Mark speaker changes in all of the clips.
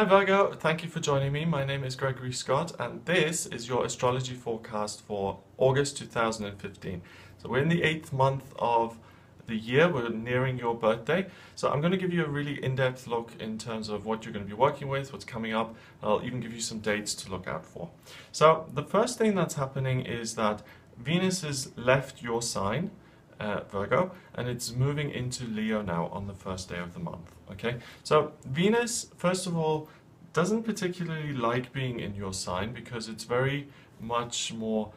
Speaker 1: Hi Virgo, thank you for joining me. My name is Gregory Scott and this is your astrology forecast for August 2015. So we're in the 8th month of the year, we're nearing your birthday. So I'm going to give you a really in-depth look in terms of what you're going to be working with, what's coming up. I'll even give you some dates to look out for. So the first thing that's happening is that Venus has left your sign, Virgo, and it's moving into Leo now on the first day of the month. Okay, so Venus, first of all, doesn't particularly like being in your sign because it's very much more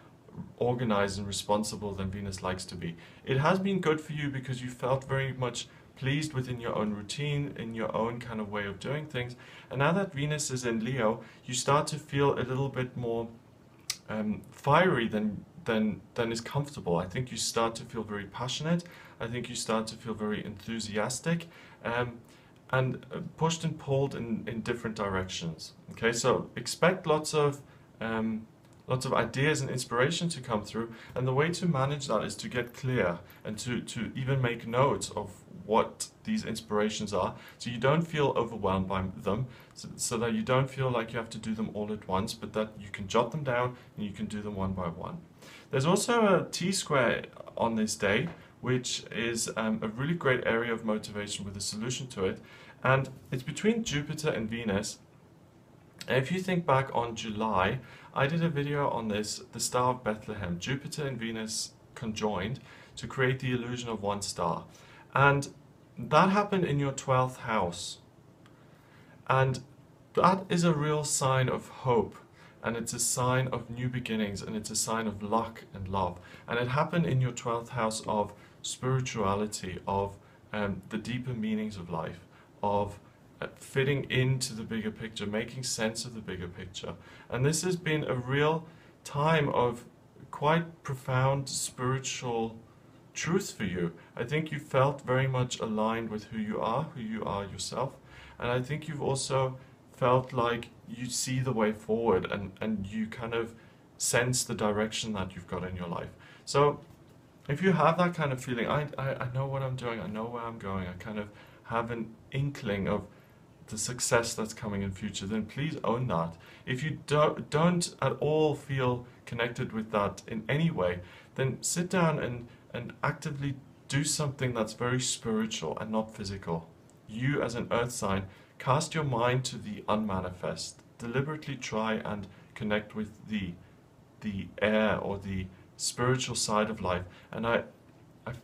Speaker 1: organized and responsible than Venus likes to be. It has been good for you because you felt very much pleased within your own routine, in your own kind of way of doing things. And now that Venus is in Leo, you start to feel a little bit more fiery than is comfortable. I think you start to feel very passionate. I think you start to feel very enthusiastic and pushed and pulled in different directions. Okay, so expect lots of ideas and inspiration to come through, and the way to manage that is to get clear and to even make notes of what these inspirations are, so you don't feel overwhelmed by them, so that you don't feel like you have to do them all at once, but that you can jot them down and you can do them one by one. There's also a T-square on this day, which is a really great area of motivation with a solution to it, and it's between Jupiter and Venus. And if you think back on July, I did a video on this, the Star of Bethlehem, Jupiter and Venus conjoined to create the illusion of one star. And that happened in your 12th house. And that is a real sign of hope. And it's a sign of new beginnings, and it's a sign of luck and love. And it happened in your 12th house of spirituality, of the deeper meanings of life, of fitting into the bigger picture, making sense of the bigger picture. And this has been a real time of quite profound spiritual truth for you. I think you felt very much aligned with who you are yourself. And I think you've also felt like you see the way forward, and you kind of sense the direction that you've got in your life. So if you have that kind of feeling, I know what I'm doing, I know where I'm going, I kind of have an inkling of the success that's coming in future, then please own that. If you don't at all feel connected with that in any way, then sit down and actively do something that's very spiritual and not physical. You as an earth sign, cast your mind to the unmanifest. Deliberately try and connect with the air or the spiritual side of life. And I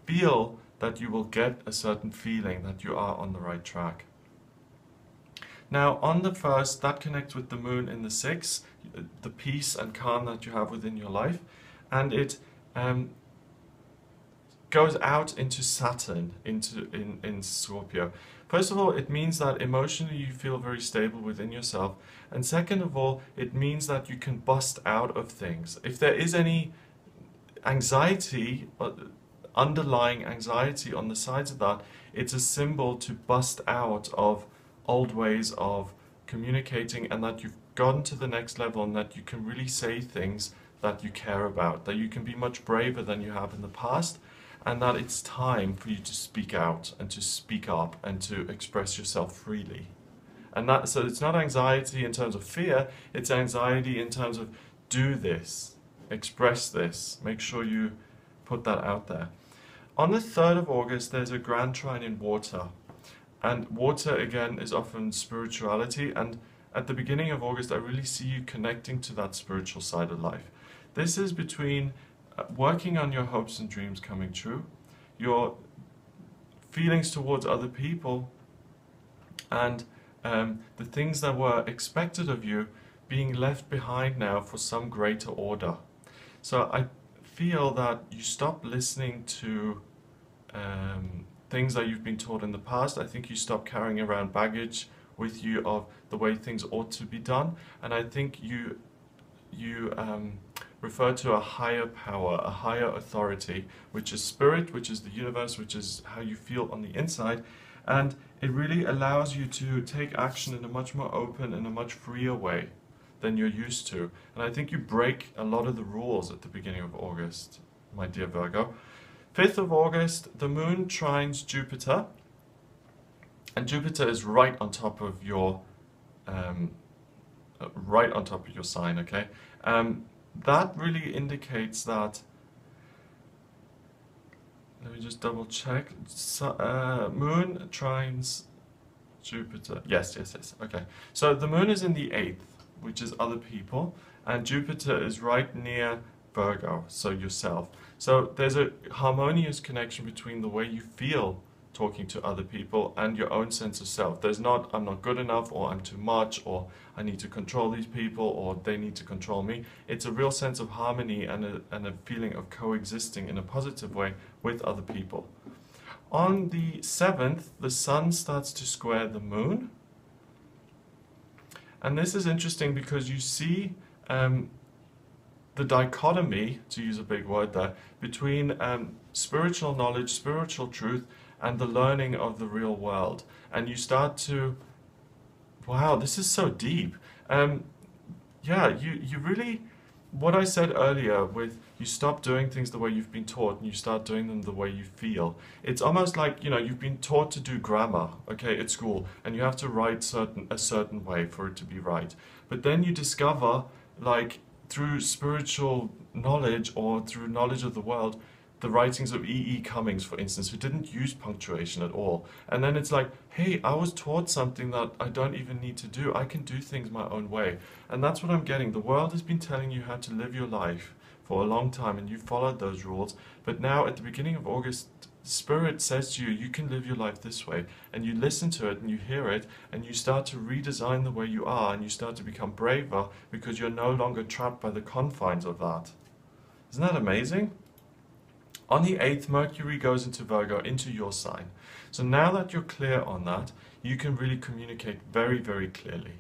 Speaker 1: feel that you will get a certain feeling that you are on the right track. Now on the 1st, that connects with the moon in the 6th, the peace and calm that you have within your life, and it goes out into Saturn, in Scorpio. First of all, it means that emotionally you feel very stable within yourself, and second of all, it means that you can bust out of things. If there is any anxiety, underlying anxiety on the sides of that, it's a symbol to bust out of old ways of communicating, and that you've gotten to the next level, and that you can really say things that you care about, that you can be much braver than you have in the past, and that it's time for you to speak out and to speak up and to express yourself freely. And that, so it's not anxiety in terms of fear, it's anxiety in terms of do this, express this, make sure you put that out there. On the 3rd of August, there's a grand trine in water. And water, again, is often spirituality, and at the beginning of August, I really see you connecting to that spiritual side of life. This is between working on your hopes and dreams coming true, your feelings towards other people, and the things that were expected of you being left behind now for some greater order. So I feel that you stop listening to things that you've been taught in the past. I think you stop carrying around baggage with you of the way things ought to be done, and I think you refer to a higher power, a higher authority, which is spirit, which is the universe, which is how you feel on the inside, and it really allows you to take action in a much more open and a much freer way than you're used to. And I think you break a lot of the rules at the beginning of August, my dear Virgo. 5th of August, the moon trines Jupiter, and Jupiter is right on top of your right on top of your sign, okay? That really indicates that, let me just double check, Moon trines Jupiter, yes, okay. So the Moon is in the 8th, which is other people, and Jupiter is right near Virgo, so yourself. So there's a harmonious connection between the way you feel talking to other people and your own sense of self. There's not, I'm not good enough, or I'm too much, or I need to control these people, or they need to control me. It's a real sense of harmony and a feeling of coexisting in a positive way with other people. On the 7th, the Sun starts to square the Moon. And this is interesting because you see the dichotomy, to use a big word there, between spiritual knowledge, spiritual truth, and the learning of the real world. And you start to, wow, this is so deep. Yeah, you really, what I said earlier with you stop doing things the way you've been taught and you start doing them the way you feel. It's almost like, you know, you've been taught to do grammar, okay, at school, and you have to write a certain way for it to be right. But then you discover, like, through spiritual knowledge or through knowledge of the world, the writings of E. E. Cummings, for instance, who didn't use punctuation at all. And then it's like, hey, I was taught something that I don't even need to do. I can do things my own way. And that's what I'm getting. The world has been telling you how to live your life for a long time, and you followed those rules. But now, at the beginning of August, Spirit says to you, you can live your life this way. And you listen to it, and you hear it, and you start to redesign the way you are, and you start to become braver because you're no longer trapped by the confines of that. Isn't that amazing? On the 8th, Mercury goes into Virgo, into your sign. So now that you're clear on that, you can really communicate very, very clearly.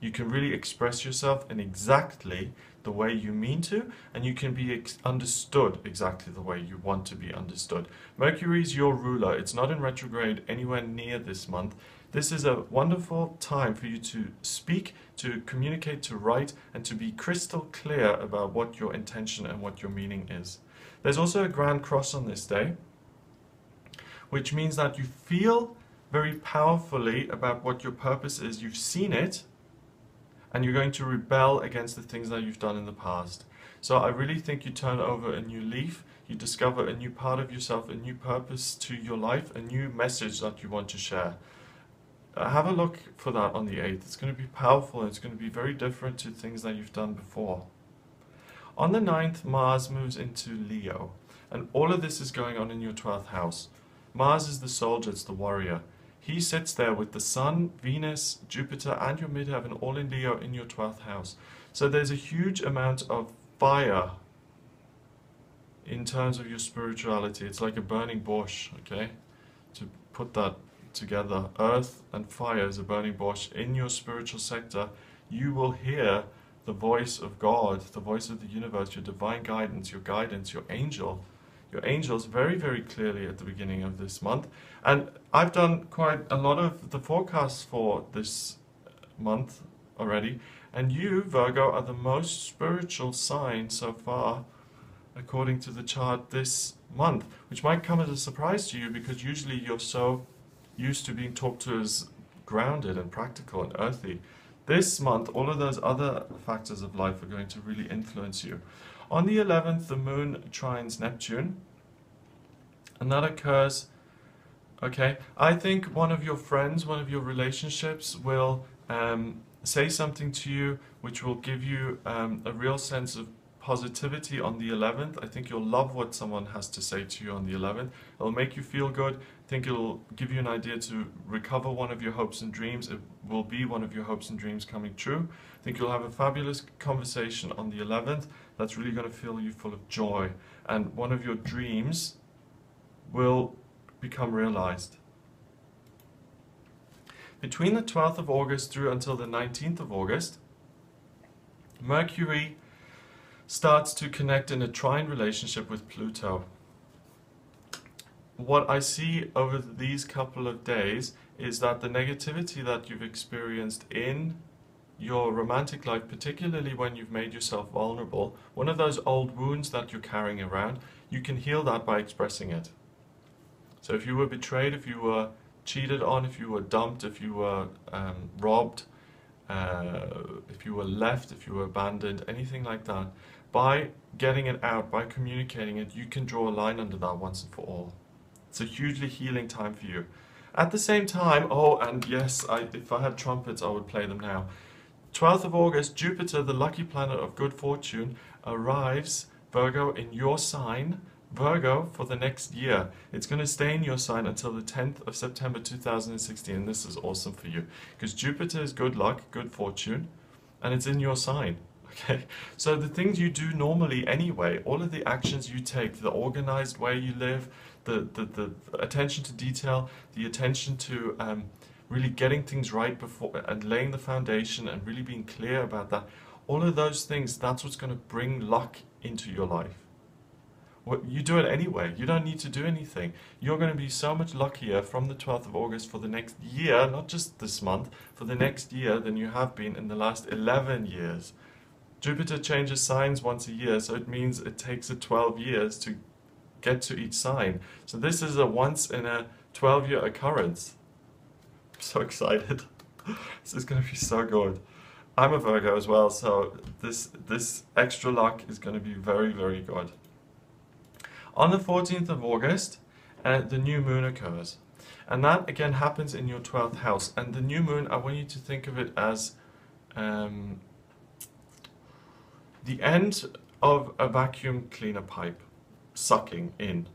Speaker 1: You can really express yourself in exactly the way you mean to, and you can be understood exactly the way you want to be understood. Mercury is your ruler. It's not in retrograde anywhere near this month. This is a wonderful time for you to speak, to communicate, to write, and to be crystal clear about what your intention and what your meaning is. There's also a Grand Cross on this day, which means that you feel very powerfully about what your purpose is. You've seen it, and you're going to rebel against the things that you've done in the past. So I really think you turn over a new leaf, you discover a new part of yourself, a new purpose to your life, a new message that you want to share. Have a look for that on the 8th. It's going to be powerful, and it's going to be very different to things that you've done before. On the 9th, Mars moves into Leo, and all of this is going on in your 12th house. Mars is the soldier, it's the warrior. He sits there with the Sun, Venus, Jupiter, and your midheaven all in Leo in your 12th house. So there's a huge amount of fire in terms of your spirituality. It's like a burning bush, okay? To put that together, earth and fire is a burning bush. In your spiritual sector, you will hear the voice of God, the voice of the universe, your divine guidance, your angels very, very clearly at the beginning of this month. And I've done quite a lot of the forecasts for this month already, and you, Virgo, are the most spiritual sign so far according to the chart this month, which might come as a surprise to you because usually you're so used to being talked to as grounded and practical and earthy. This month, all of those other factors of life are going to really influence you. On the 11th, the Moon trines Neptune, and that occurs, okay, I think one of your friends, one of your relationships will say something to you which will give you a real sense of positivity on the 11th. I think you'll love what someone has to say to you on the 11th. It'll make you feel good. I think it'll give you an idea to recover one of your hopes and dreams. It will be one of your hopes and dreams coming true. I think you'll have a fabulous conversation on the 11th that's really going to fill you full of joy, and one of your dreams will become realized. Between the 12th of August through until the 19th of August, Mercury starts to connect in a trine relationship with Pluto. What I see over these couple of days is that the negativity that you've experienced in your romantic life, particularly when you've made yourself vulnerable, one of those old wounds that you're carrying around, you can heal that by expressing it. So if you were betrayed, if you were cheated on, if you were dumped, if you were robbed, if you were left, if you were abandoned, anything like that, by getting it out, by communicating it, you can draw a line under that once and for all. It's a hugely healing time for you. At the same time, oh, and yes, if I had trumpets, I would play them now. 12th of August, Jupiter, the lucky planet of good fortune, arrives, Virgo, in your sign, Virgo, for the next year. It's going to stay in your sign until the 10th of September 2016. And this is awesome for you because Jupiter is good luck, good fortune, and it's in your sign. Okay, so the things you do normally anyway, all of the actions you take, the organized way you live, the attention to detail, the attention to really getting things right before and laying the foundation and really being clear about that, all of those things, that's what's going to bring luck into your life. Well, you do it anyway. You don't need to do anything. You're going to be so much luckier from the 12th of August for the next year, not just this month, for the next year than you have been in the last 11 years. Jupiter changes signs once a year, so it means it takes it 12 years to get to each sign. So this is a once in a 12-year occurrence. I'm so excited. This is going to be so good. I'm a Virgo as well, so this extra luck is going to be very, very good. On the 14th of August, the new moon occurs. And that again happens in your 12th house. And the new moon, I want you to think of it as the end of a vacuum cleaner pipe sucking in,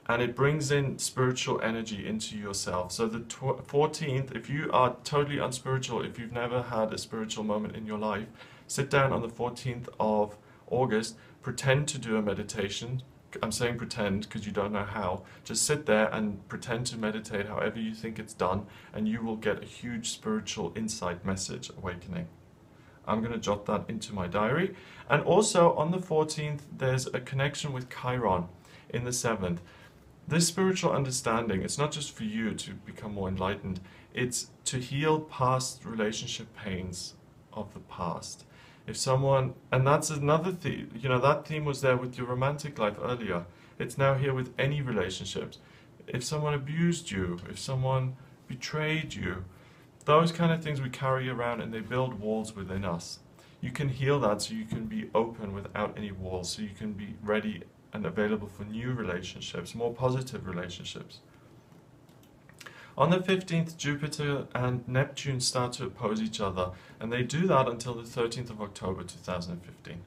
Speaker 1: and it brings in spiritual energy into yourself. So the 14th, if you are totally unspiritual, if you've never had a spiritual moment in your life, sit down on the 14th of August, pretend to do a meditation. I'm saying pretend because you don't know how. Just sit there and pretend to meditate however you think it's done, and you will get a huge spiritual insight message awakening. I'm going to jot that into my diary. And also on the 14th, there's a connection with Chiron in the 7th. This spiritual understanding, it's not just for you to become more enlightened, it's to heal past relationship pains of the past. If someone, and that's another theme, you know, that theme was there with your romantic life earlier. It's now here with any relationships. If someone abused you, if someone betrayed you, those kind of things we carry around and they build walls within us. You can heal that so you can be open without any walls, so you can be ready and available for new relationships, more positive relationships. On the 15th, Jupiter and Neptune start to oppose each other, and they do that until the 13th of October 2015.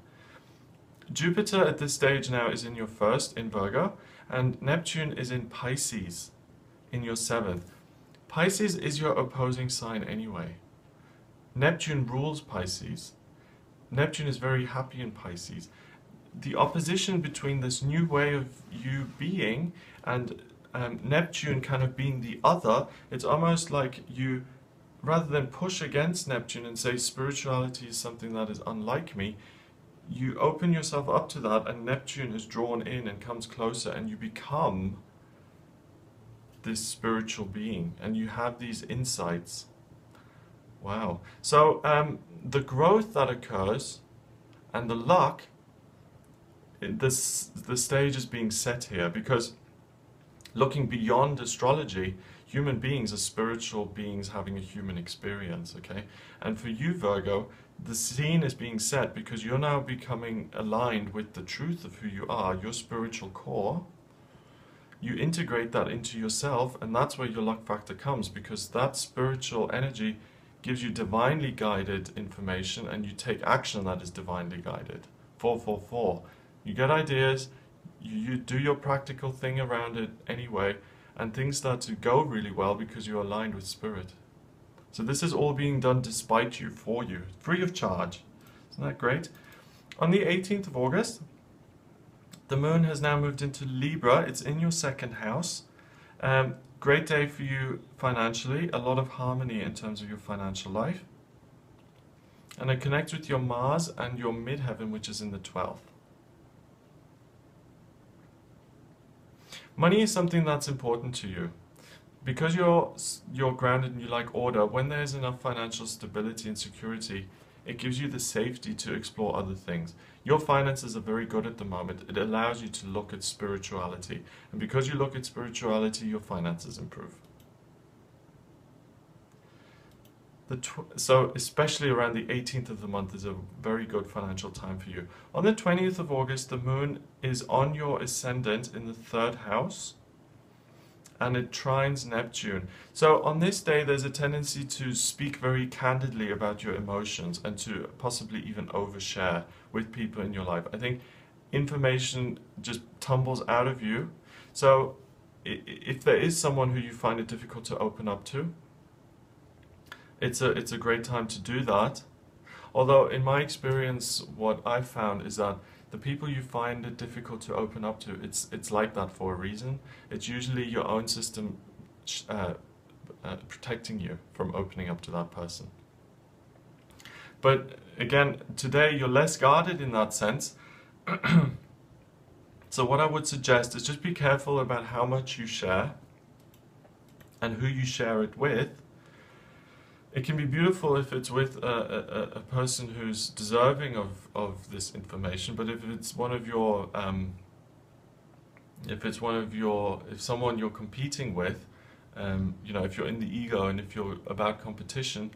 Speaker 1: Jupiter at this stage now is in your 1st, in Virgo, and Neptune is in Pisces, in your 7th. Pisces is your opposing sign anyway. Neptune rules Pisces. Neptune is very happy in Pisces. The opposition between this new way of you being and Neptune kind of being the other, it's almost like you, rather than push against Neptune and say spirituality is something that is unlike me, you open yourself up to that, and Neptune is drawn in and comes closer, and you become this spiritual being, and you have these insights. Wow. So the growth that occurs and the luck, the stage is being set here, because looking beyond astrology, human beings are spiritual beings having a human experience, okay? And for you, Virgo, the scene is being set because you're now becoming aligned with the truth of who you are, your spiritual core. You integrate that into yourself, and that's where your luck factor comes, because that spiritual energy gives you divinely guided information, and you take action that is divinely guided. 444. You get ideas, you do your practical thing around it anyway, and things start to go really well because you're aligned with spirit. So this is all being done despite you, for you, free of charge. Isn't that great? On the 18th of August, the moon has now moved into Libra. It's in your 2nd house. Great day for you financially. A lot of harmony in terms of your financial life. And it connects with your Mars and your midheaven, which is in the 12th. Money is something that's important to you. Because you're grounded and you like order, when there's enough financial stability and security, it gives you the safety to explore other things. Your finances are very good at the moment. It allows you to look at spirituality. And because you look at spirituality, your finances improve. So especially around the 18th of the month is a very good financial time for you. On the 20th of August, the moon is on your ascendant in the 3rd house, and it trines Neptune. So on this day, there's a tendency to speak very candidly about your emotions and to possibly even overshare with people in your life. I think information just tumbles out of you. So if there is someone who you find it difficult to open up to, it's a great time to do that. Although in my experience, what I've found is that the people you find it difficult to open up to, it's like that for a reason. It's usually your own system protecting you from opening up to that person. But again, today you're less guarded in that sense. So what I would suggest is just be careful about how much you share and who you share it with. It can be beautiful if it's with a person who's deserving of this information, but if it's one of your, if someone you're competing with, you know, if you're in the ego and if you're about competition,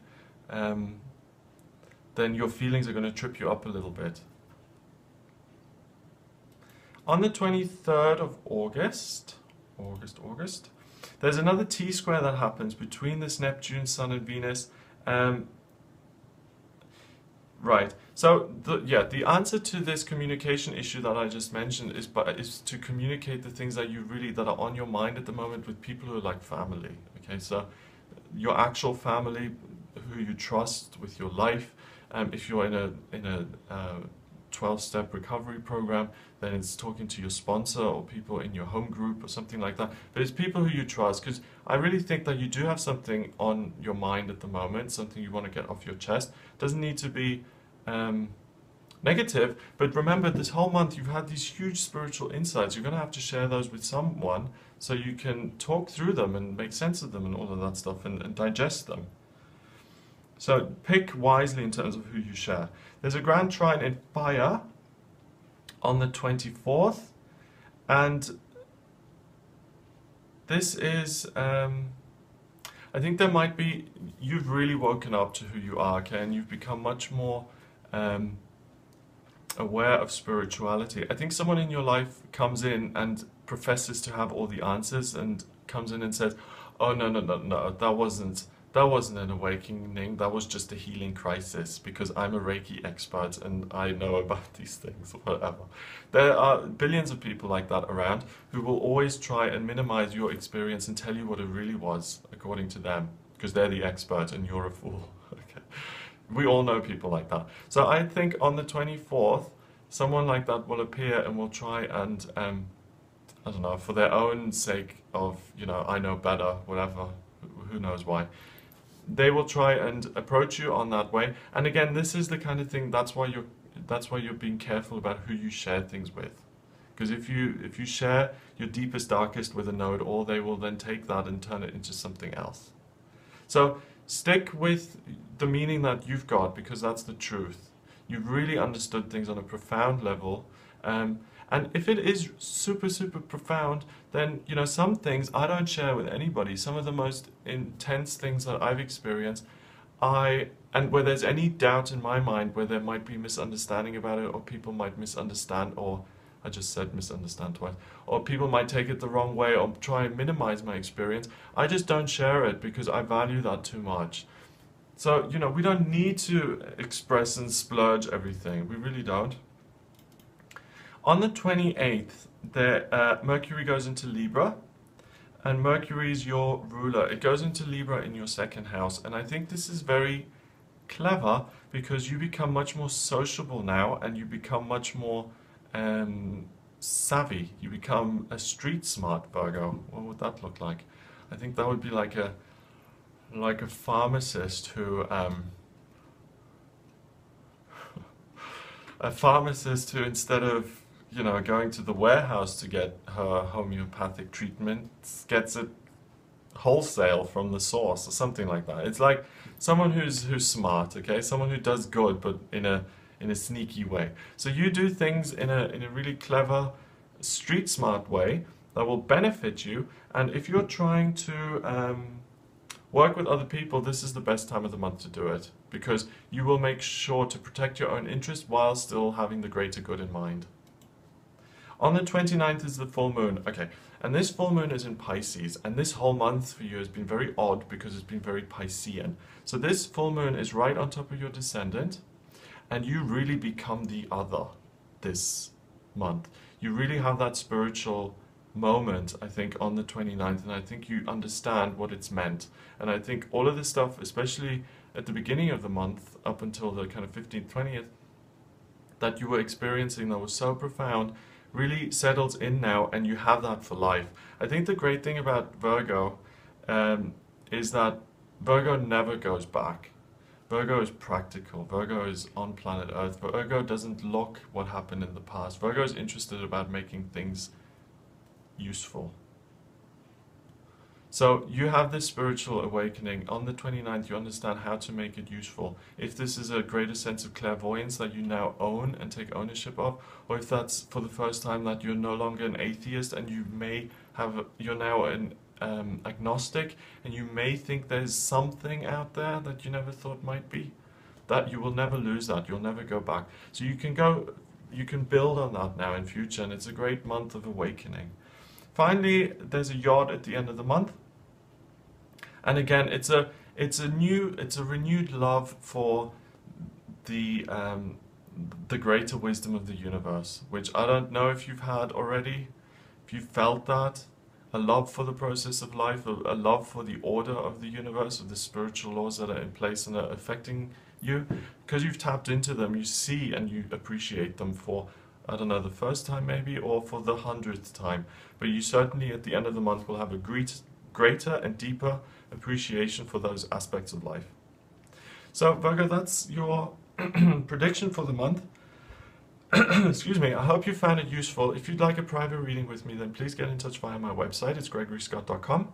Speaker 1: then your feelings are going to trip you up a little bit. On the 23rd of August, there's another T-square that happens between this Neptune, Sun and Venus. Right, so the answer to this communication issue that I just mentioned is to communicate the things that that are on your mind at the moment with people who are like family. Okay, so your actual family, who you trust with your life. If you're in a 12-step recovery program, then it's talking to your sponsor or people in your home group or something like that. But it's people who you trust, because I really think that you do have something on your mind at the moment, something you want to get off your chest. It doesn't need to be negative, but remember, this whole month you've had these huge spiritual insights. You're going to have to share those with someone so you can talk through them and make sense of them and all of that stuff and digest them. So pick wisely in terms of who you share. There's a grand trine in fire on the 24th, and this is, I think there might be, you've really woken up to who you are, okay, and you've become much more aware of spirituality. I think someone in your life comes in and professes to have all the answers and comes in and says, oh, no, that wasn't an awakening, that was just a healing crisis because I'm a Reiki expert and I know about these things, whatever. There are billions of people like that around who will always try and minimize your experience and tell you what it really was, according to them, because they're the expert and you're a fool. Okay. We all know people like that. So I think on the 24th, someone like that will appear and will try and, I don't know, for their own sake of, you know, I know better, whatever, who knows why. They will try and approach you on that way. And again, this is the kind of thing, that's why you're being careful about who you share things with. Because if you share your deepest, darkest with a know-it-all, they will then take that and turn it into something else. So stick with the meaning that you've got, because that's the truth. You've really understood things on a profound level. And if it is super, super profound, then, you know, some things I don't share with anybody. Some of the most intense things that I've experienced, and where there's any doubt in my mind, where there might be misunderstanding about it, or people might misunderstand, or I just said misunderstand twice, or people might take it the wrong way or try and minimize my experience, I just don't share it because I value that too much. So, you know, we don't need to express and splurge everything. We really don't. On the 28th, Mercury goes into Libra, and Mercury is your ruler. It goes into Libra in your 2nd house, and I think this is very clever because you become much more sociable now, and you become much more savvy. You become a street smart Virgo. What would that look like? I think that would be like a pharmacist who instead of, you know, going to the warehouse to get her homeopathic treatment, gets it wholesale from the source or something like that. It's like someone who's smart, okay? Someone who does good, but in a sneaky way. So you do things in a really clever, street smart way that will benefit you. And if you're trying to work with other people, this is the best time of the month to do it, because you will make sure to protect your own interest while still having the greater good in mind. On the 29th is the full moon. Okay, and this full moon is in Pisces, and this whole month for you has been very odd because it's been very Piscean. So this full moon is right on top of your descendant, and you really become the other this month. You really have that spiritual moment, I think, on the 29th, and I think you understand what it's meant. And I think all of this stuff, especially at the beginning of the month, up until the kind of 15th, 20th, that you were experiencing that was so profound, really settles in now, and you have that for life. I think the great thing about Virgo is that Virgo never goes back. Virgo is practical. Virgo is on planet Earth. Virgo doesn't look what happened in the past. Virgo is interested about making things useful. So you have this spiritual awakening. On the 29th, you understand how to make it useful. If this is a greater sense of clairvoyance that you now own and take ownership of, or if that's for the first time that you're no longer an atheist and you may have, you're now an agnostic, and you may think there's something out there that you never thought might be, that you will never lose that, you'll never go back. So you can build on that now in future, and it's a great month of awakening. Finally, there's a yod at the end of the month, and again, it's a renewed love for the greater wisdom of the universe, which I don't know if you've had already, if you've felt that, a love for the process of life, a love for the order of the universe, of the spiritual laws that are in place and are affecting you. Because you've tapped into them, you see and you appreciate them for, I don't know, the first time maybe, or for the 100th time. But you certainly at the end of the month will have a greater and deeper appreciation for those aspects of life. So Virgo, that's your prediction for the month. Excuse me, I hope you found it useful. If you'd like a private reading with me, then please get in touch via my website. It's gregoryscott.com.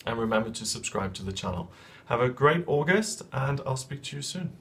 Speaker 1: And remember to subscribe to the channel. Have a great August, and I'll speak to you soon.